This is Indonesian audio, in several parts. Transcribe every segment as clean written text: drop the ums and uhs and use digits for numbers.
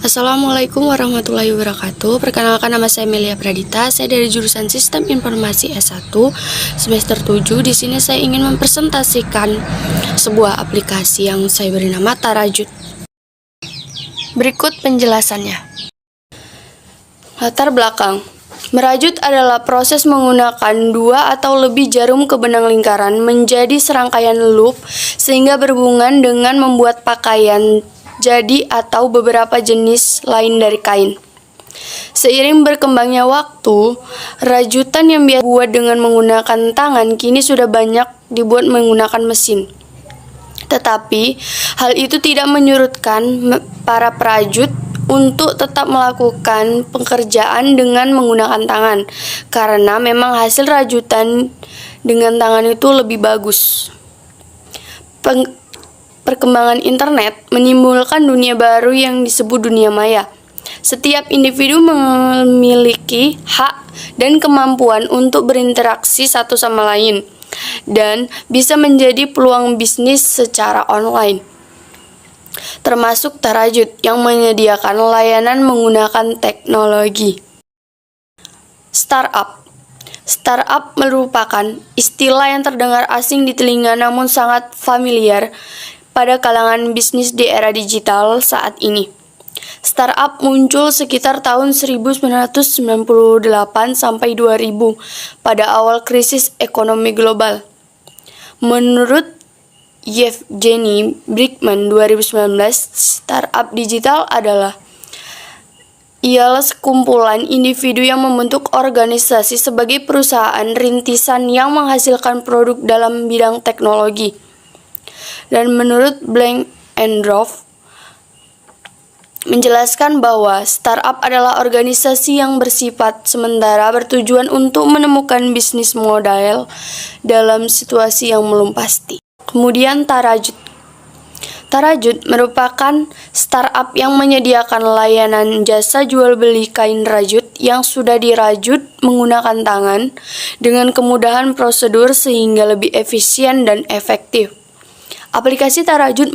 Assalamualaikum warahmatullahi wabarakatuh. Perkenalkan, nama saya Melia Pradita. Saya dari jurusan Sistem Informasi S1 semester 7. Di sini saya ingin mempresentasikan sebuah aplikasi yang saya beri nama Tarajud. Berikut penjelasannya. Latar belakang. Merajut adalah proses menggunakan dua atau lebih jarum ke benang lingkaran menjadi serangkaian loop sehingga berhubungan dengan membuat pakaian jadi atau beberapa jenis lain dari kain. Seiring berkembangnya waktu, rajutan yang biasa dibuat dengan menggunakan tangan kini sudah banyak dibuat menggunakan mesin. Tetapi, hal itu tidak menyurutkan para perajut untuk tetap melakukan pekerjaan dengan menggunakan tangan, karena memang hasil rajutan dengan tangan itu lebih bagus. Perkembangan internet menimbulkan dunia baru yang disebut dunia maya. Setiap individu memiliki hak dan kemampuan untuk berinteraksi satu sama lain dan bisa menjadi peluang bisnis secara online. Termasuk Tarajud yang menyediakan layanan menggunakan teknologi. Startup. Startup merupakan istilah yang terdengar asing di telinga namun sangat familiar pada kalangan bisnis di era digital saat ini. Startup muncul sekitar tahun 1998 sampai 2000 pada awal krisis ekonomi global. Menurut Yevgeny Brickman 2019, startup digital ialah sekumpulan individu yang membentuk organisasi sebagai perusahaan rintisan yang menghasilkan produk dalam bidang teknologi. Dan menurut Blank and Drove menjelaskan bahwa startup adalah organisasi yang bersifat sementara bertujuan untuk menemukan bisnis modal dalam situasi yang belum pasti. Kemudian Tarajud. Tarajud merupakan startup yang menyediakan layanan jasa jual beli kain rajut yang sudah dirajut menggunakan tangan dengan kemudahan prosedur sehingga lebih efisien dan efektif. Aplikasi Tarajud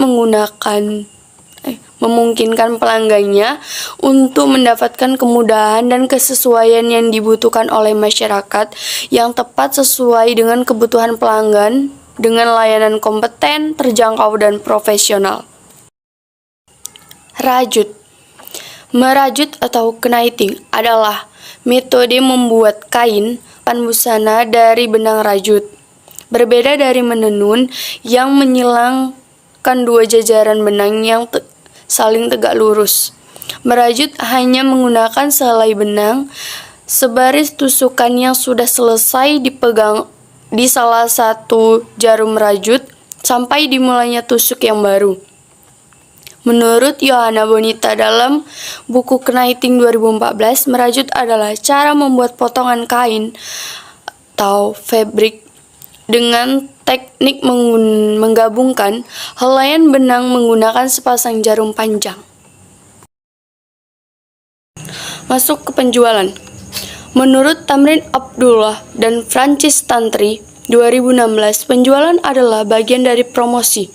memungkinkan pelanggannya untuk mendapatkan kemudahan dan kesesuaian yang dibutuhkan oleh masyarakat yang tepat sesuai dengan kebutuhan pelanggan dengan layanan kompeten, terjangkau, dan profesional. Rajut. Merajut atau knitting adalah metode membuat kain busana dari benang rajut. Berbeda dari menenun yang menyilangkan dua jajaran benang yang saling tegak lurus. Merajut hanya menggunakan sehelai benang sebaris tusukan yang sudah selesai dipegang di salah satu jarum rajut sampai dimulainya tusuk yang baru. Menurut Johanna Bonita dalam buku Knitting 2014, merajut adalah cara membuat potongan kain atau fabric dengan teknik menggabungkan helaian benang menggunakan sepasang jarum panjang. Masuk ke penjualan. Menurut Tamrin Abdullah dan Francis Tantri 2016, penjualan adalah bagian dari promosi.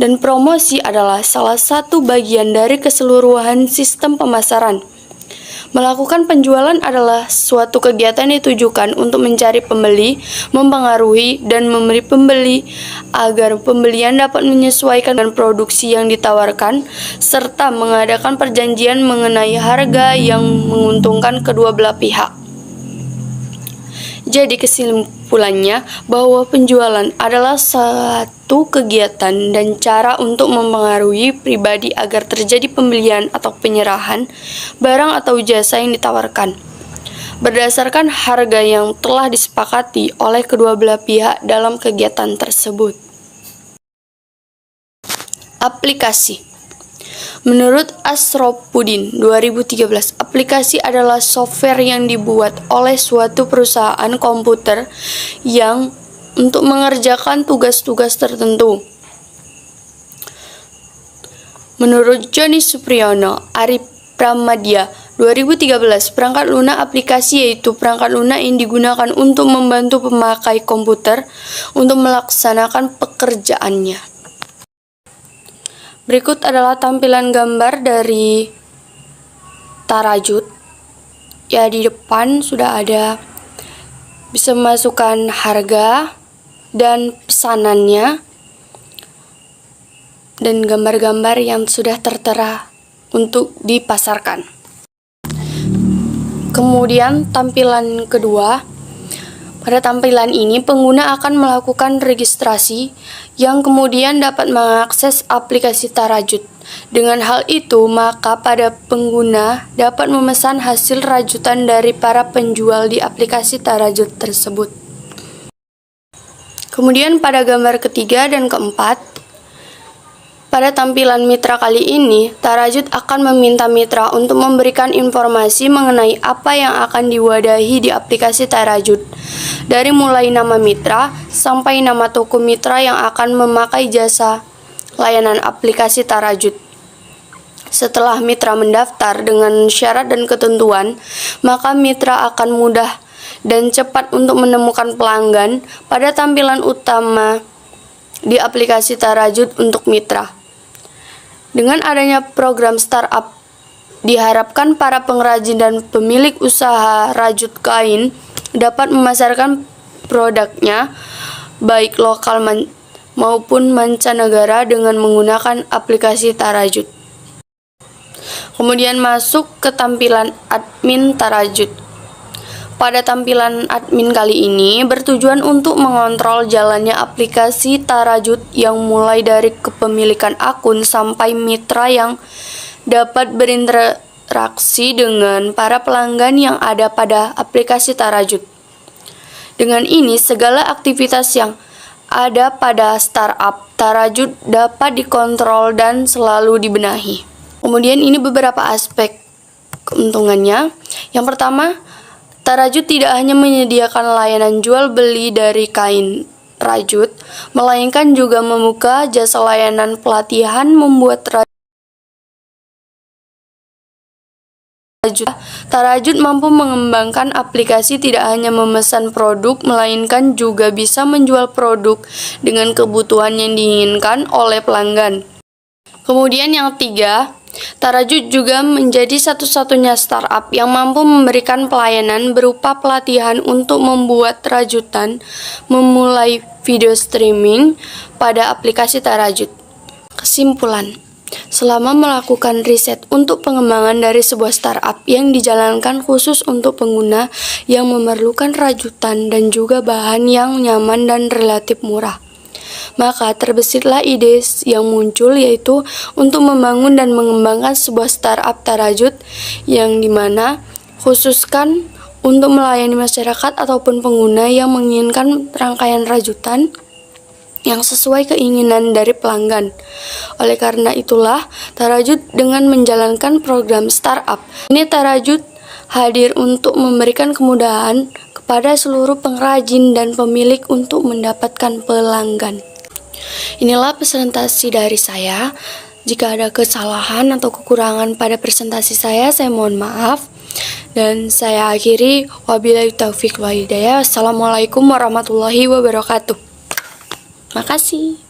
Dan promosi adalah salah satu bagian dari keseluruhan sistem pemasaran. Melakukan penjualan adalah suatu kegiatan yang ditujukan untuk mencari pembeli, mempengaruhi, dan memberi pembeli agar pembelian dapat menyesuaikan dengan produksi yang ditawarkan, serta mengadakan perjanjian mengenai harga yang menguntungkan kedua belah pihak. Jadi kesimpulannya bahwa penjualan adalah satu kegiatan dan cara untuk mempengaruhi pribadi agar terjadi pembelian atau penyerahan barang atau jasa yang ditawarkan berdasarkan harga yang telah disepakati oleh kedua belah pihak dalam kegiatan tersebut. Aplikasi. Menurut Asropuddin 2013, aplikasi adalah software yang dibuat oleh suatu perusahaan komputer yang untuk mengerjakan tugas-tugas tertentu. Menurut Joni Supriyono, Arif Pramadya 2013, perangkat lunak aplikasi yaitu perangkat lunak yang digunakan untuk membantu pemakai komputer untuk melaksanakan pekerjaannya. Berikut adalah tampilan gambar dari Tarajut. Ya, di depan sudah ada, bisa memasukkan harga dan pesanannya dan gambar-gambar yang sudah tertera untuk dipasarkan. Kemudian tampilan kedua. Pada tampilan ini, pengguna akan melakukan registrasi yang kemudian dapat mengakses aplikasi Tarajut. Dengan hal itu, maka pada pengguna dapat memesan hasil rajutan dari para penjual di aplikasi Tarajut tersebut. Kemudian pada gambar ketiga dan keempat, pada tampilan mitra kali ini, Tarajut akan meminta mitra untuk memberikan informasi mengenai apa yang akan diwadahi di aplikasi Tarajut, dari mulai nama mitra sampai nama toko mitra yang akan memakai jasa layanan aplikasi Tarajut. Setelah mitra mendaftar dengan syarat dan ketentuan, maka mitra akan mudah dan cepat untuk menemukan pelanggan pada tampilan utama di aplikasi Tarajut untuk mitra. Dengan adanya program startup, diharapkan para pengrajin dan pemilik usaha rajut kain dapat memasarkan produknya baik lokal maupun mancanegara dengan menggunakan aplikasi Tarajut. Kemudian masuk ke tampilan admin Tarajut. Pada tampilan admin kali ini bertujuan untuk mengontrol jalannya aplikasi Tarajut yang mulai dari kepemilikan akun sampai mitra yang dapat berinteraksi dengan para pelanggan yang ada pada aplikasi Tarajut. Dengan ini, segala aktivitas yang ada pada startup Tarajut dapat dikontrol dan selalu dibenahi. Kemudian ini beberapa aspek keuntungannya. Yang pertama, Tarajut tidak hanya menyediakan layanan jual beli dari kain rajut, melainkan juga membuka jasa layanan pelatihan membuat rajut. Tarajut mampu mengembangkan aplikasi tidak hanya memesan produk, melainkan juga bisa menjual produk dengan kebutuhan yang diinginkan oleh pelanggan. Kemudian yang ketiga, Tarajut juga menjadi satu-satunya startup yang mampu memberikan pelayanan berupa pelatihan untuk membuat rajutan, memulai video streaming pada aplikasi Tarajut. Kesimpulan, selama melakukan riset untuk pengembangan dari sebuah startup yang dijalankan khusus untuk pengguna yang memerlukan rajutan dan juga bahan yang nyaman dan relatif murah, maka terbesitlah ide yang muncul, yaitu untuk membangun dan mengembangkan sebuah startup Tarajut yang dimana khususkan untuk melayani masyarakat ataupun pengguna yang menginginkan rangkaian rajutan yang sesuai keinginan dari pelanggan. Oleh karena itulah, Tarajut dengan menjalankan program startup ini, Tarajut hadir untuk memberikan kemudahan kepada seluruh pengrajin dan pemilik untuk mendapatkan pelanggan. Inilah presentasi dari saya. Jika ada kesalahan atau kekurangan pada presentasi saya mohon maaf. Dan saya akhiri, wabillahi taufiq wal hidayah. Assalamualaikum warahmatullahi wabarakatuh. Makasih.